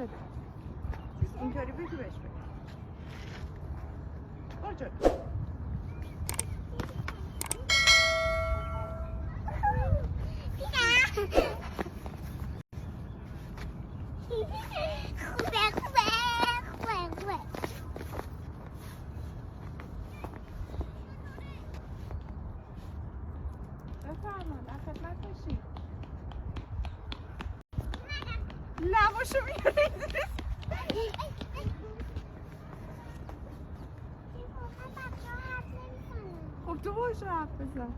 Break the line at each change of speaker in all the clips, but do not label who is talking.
بده. اینطوری بگی بهش بده. برو جلو.
خوبه.
بفرمان در خدمت باشید. لباشو میاره. خب تو باشه حرف بزن.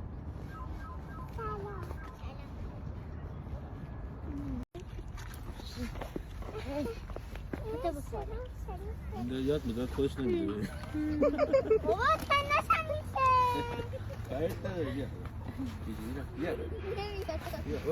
یاد میداد خوش نمیده.
بابا تنش هم میشه.
کارش نداره بیا. بیا. بیا.